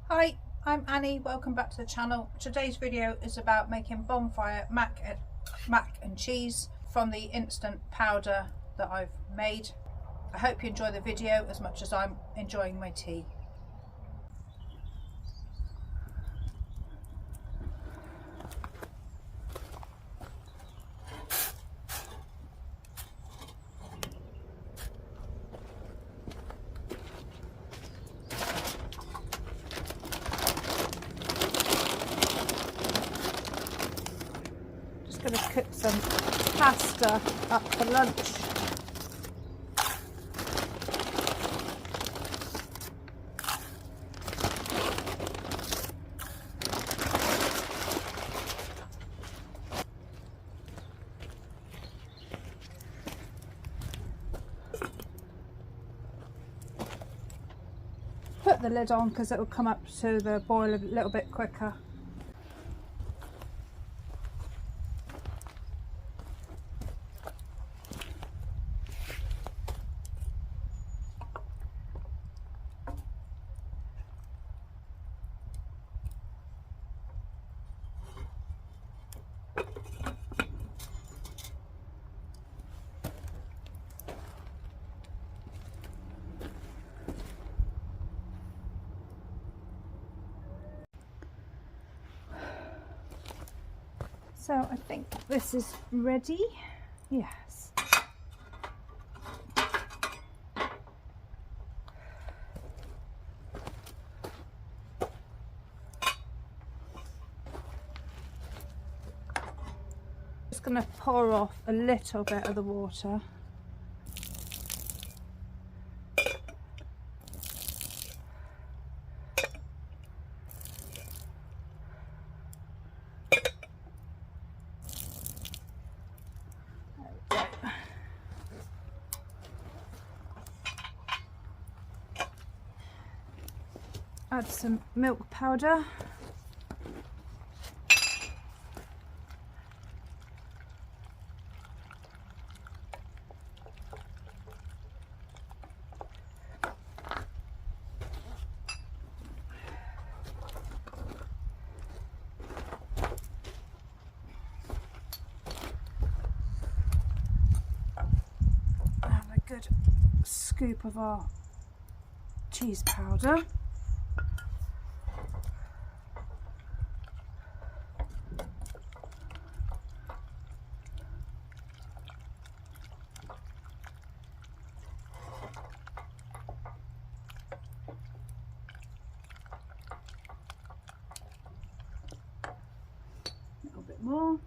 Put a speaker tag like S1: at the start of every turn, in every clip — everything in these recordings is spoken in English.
S1: Hi, I'm Annie. Welcome back to the channel. Today's video is about making bonfire mac and cheese from the instant powder that I've made. I hope you enjoy the video as much as I'm enjoying my tea. Going to cook some pasta up for lunch. Put the lid on because it will come up to the boil a little bit quicker. So I think this is ready. Yes. Just going to pour off a little bit of the water. Add some milk powder. And a good scoop of our cheese powder. Bit more.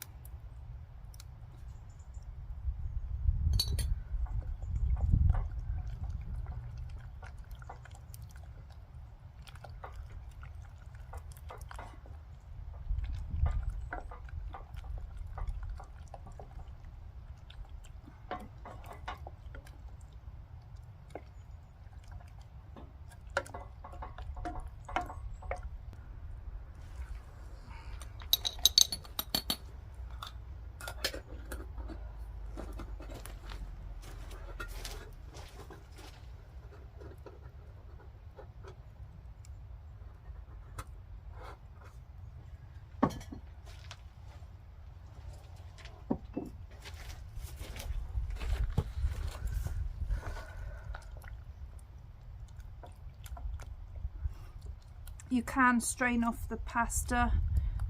S1: You can strain off the pasta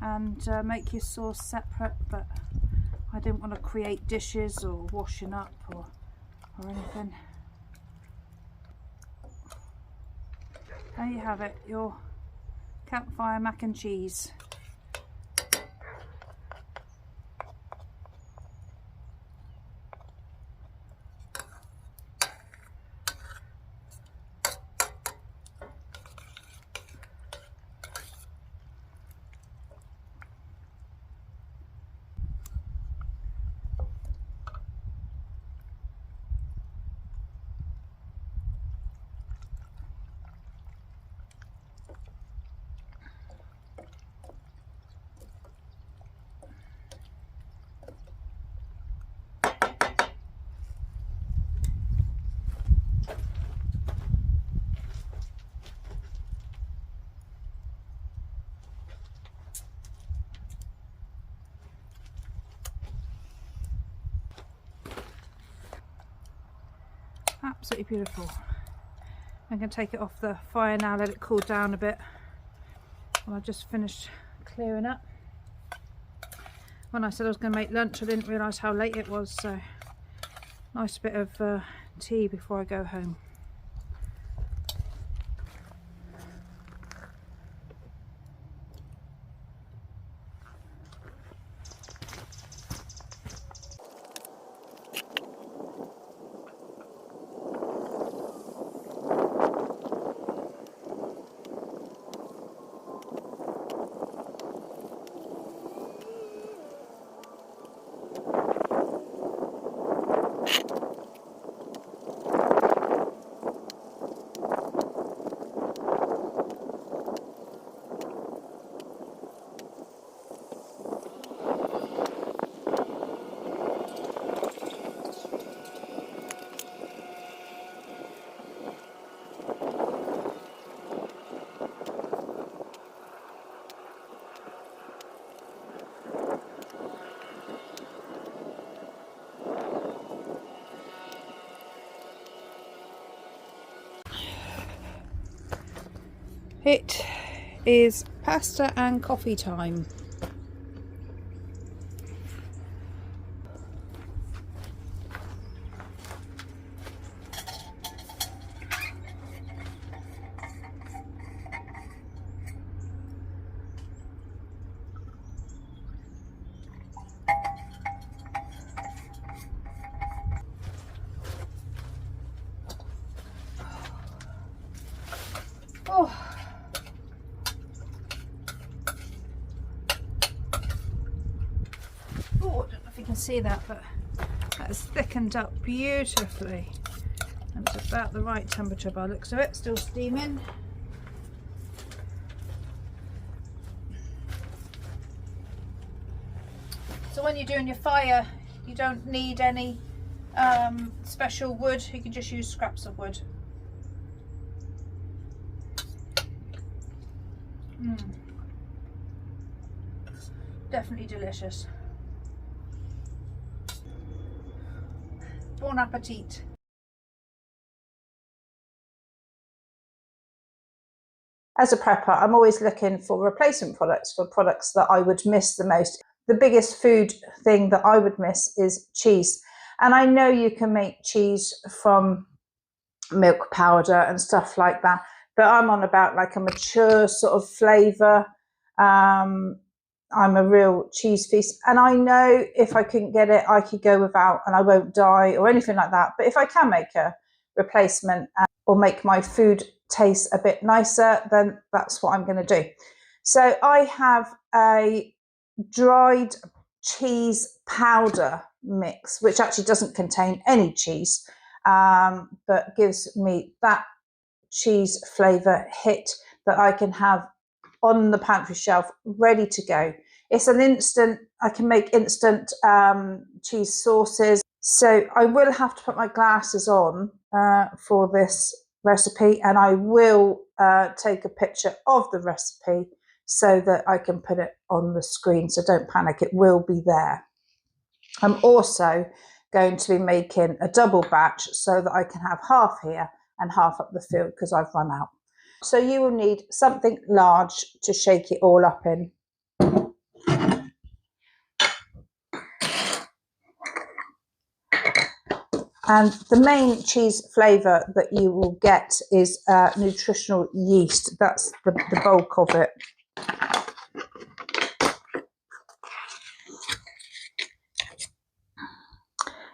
S1: and make your sauce separate, but I didn't want to create dishes or washing up or anything. There you have it, your campfire mac and cheese. Absolutely beautiful. I'm going to take it off the fire now, let it cool down a bit. Well, I just finished clearing up. When I said I was going to make lunch, I didn't realise how late it was, so nice bit of tea before I go home. It is pasta and coffee time. Oh. Oh, I don't know if you can see that, but that has thickened up beautifully. And it's about the right temperature by the looks of it. Still steaming. So when you're doing your fire, you don't need any special wood. You can just use scraps of wood. Definitely delicious. Bon appetit. As a prepper, I'm always looking for replacement products, for products that I would miss the most. The biggest food thing that I would miss is cheese. And I know you can make cheese from milk powder and stuff like that, but I'm on about like a mature sort of flavour. I'm a real cheese feast, and I know if I couldn't get it, I could go without and I won't die or anything like that. But if I can make a replacement or make my food taste a bit nicer, then that's what I'm going to do. So I have a dried cheese powder mix, which actually doesn't contain any cheese, but gives me that cheese flavour hit that I can have on the pantry shelf ready to go. It's an instant, I can make instant cheese sauces. So I will have to put my glasses on for this recipe, and I will take a picture of the recipe so that I can put it on the screen. So don't panic, it will be there. I'm also going to be making a double batch so that I can have half here and half up the field because I've run out. So you will need something large to shake it all up in. And the main cheese flavour that you will get is nutritional yeast. That's the bulk of it.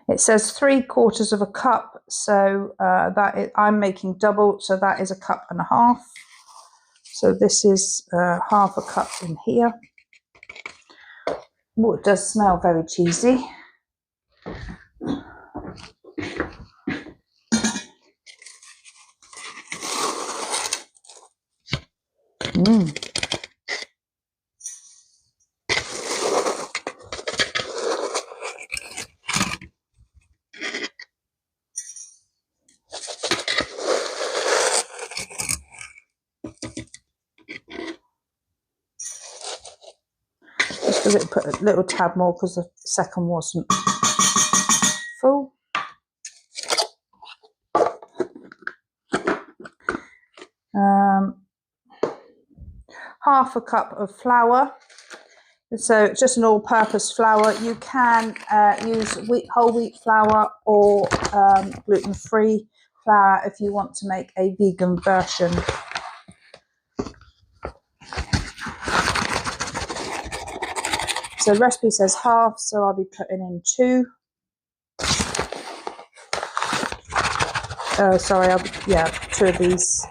S1: It says 3/4 of a cup, so I'm making double, so that is 1.5 cups. So this is half a cup in here. Oh, it does smell very cheesy. Just because it put a little tad more because the second wasn't full. half a cup of flour. So it's just an all-purpose flour. You can use whole wheat flour or gluten-free flour if you want to make a vegan version. So the recipe says half, so I'll be putting in 2. Sorry, 2 of these.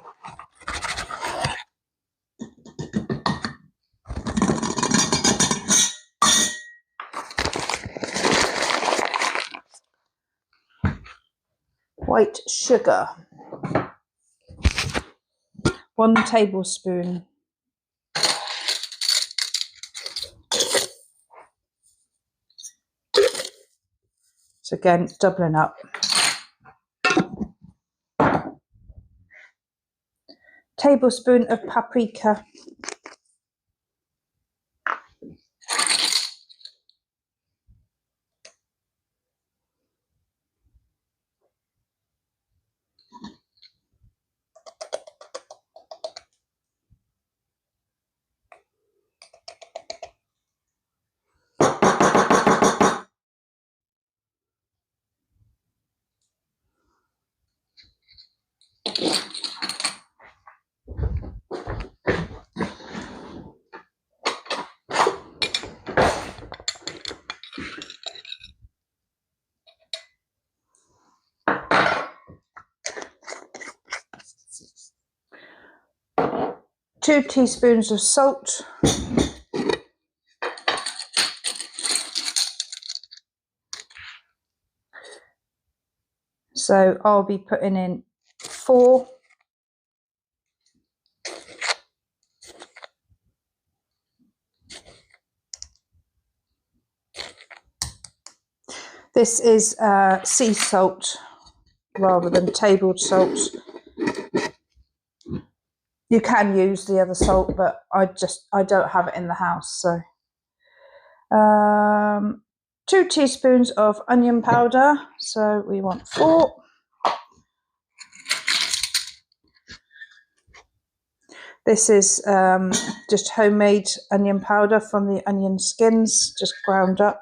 S1: White sugar, 1 tablespoon. So again, doubling up. Tablespoon of paprika. Two teaspoons of salt. So I'll be putting in 4. This is sea salt rather than table salt. You can use the other salt, but I don't have it in the house. So 2 teaspoons of onion powder. So we want 4. This is just homemade onion powder from the onion skins, just ground up.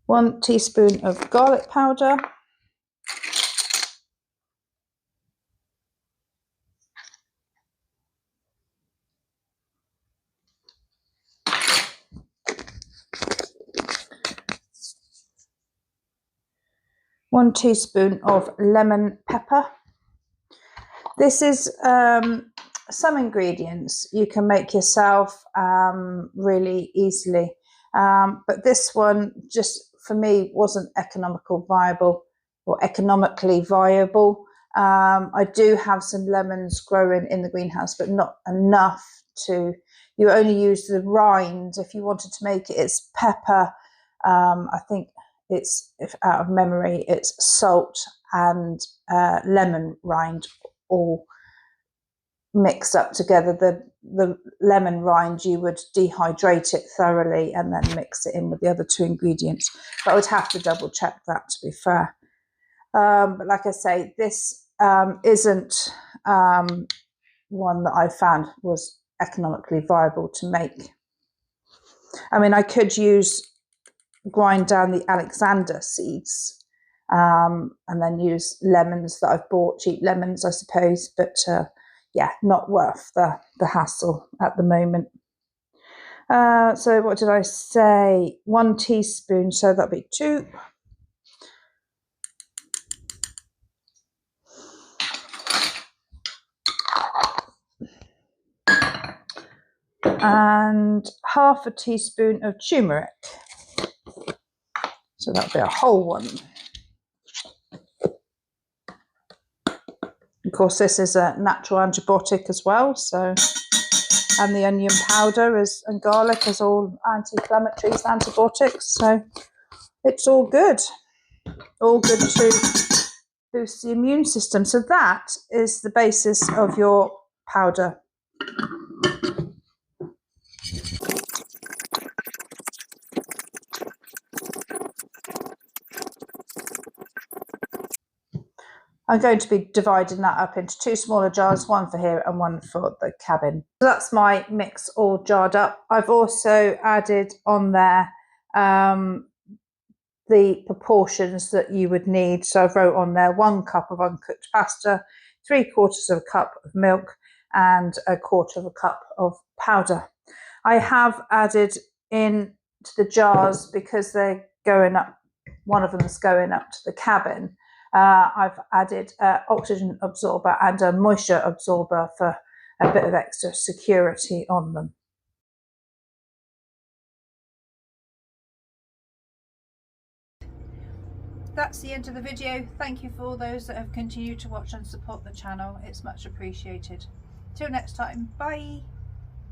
S1: One teaspoon of garlic powder. One teaspoon of lemon pepper. This is some ingredients you can make yourself really easily. But this one just for me wasn't economically viable. I do have some lemons growing in the greenhouse, but not enough to, you only use the rind. If you wanted to make it, it's pepper. I think it's, if out of memory, it's salt and lemon rind all mixed up together. The lemon rind, you would dehydrate it thoroughly and then mix it in with the other 2 ingredients. But I would have to double check that, to be fair. But like I say, this isn't one that I found was economically viable to make. I mean, I could grind down the Alexander seeds and then use lemons that I've bought, cheap lemons, I suppose. But yeah, not worth the hassle at the moment. So what did I say? 1 teaspoon, so that'll be 2. And half a teaspoon of turmeric. So that'll be a whole one. Of course, this is a natural antibiotic as well. So, and the onion powder and garlic is all anti-inflammatories, antibiotics. So it's all good. All good to boosts the immune system. So that is the basis of your powder. I'm going to be dividing that up into 2 smaller jars, one for here and one for the cabin. So that's my mix all jarred up. I've also added on there the proportions that you would need. So I wrote on there 1 cup of uncooked pasta, 3/4 cup of milk, and 1/4 cup of powder. I have added in to the jars, because they're going up, one of them is going up to the cabin. I've added an oxygen absorber and a moisture absorber for a bit of extra security on them. That's the end of the video. Thank you for all those that have continued to watch and support the channel. It's much appreciated. Till next time, bye.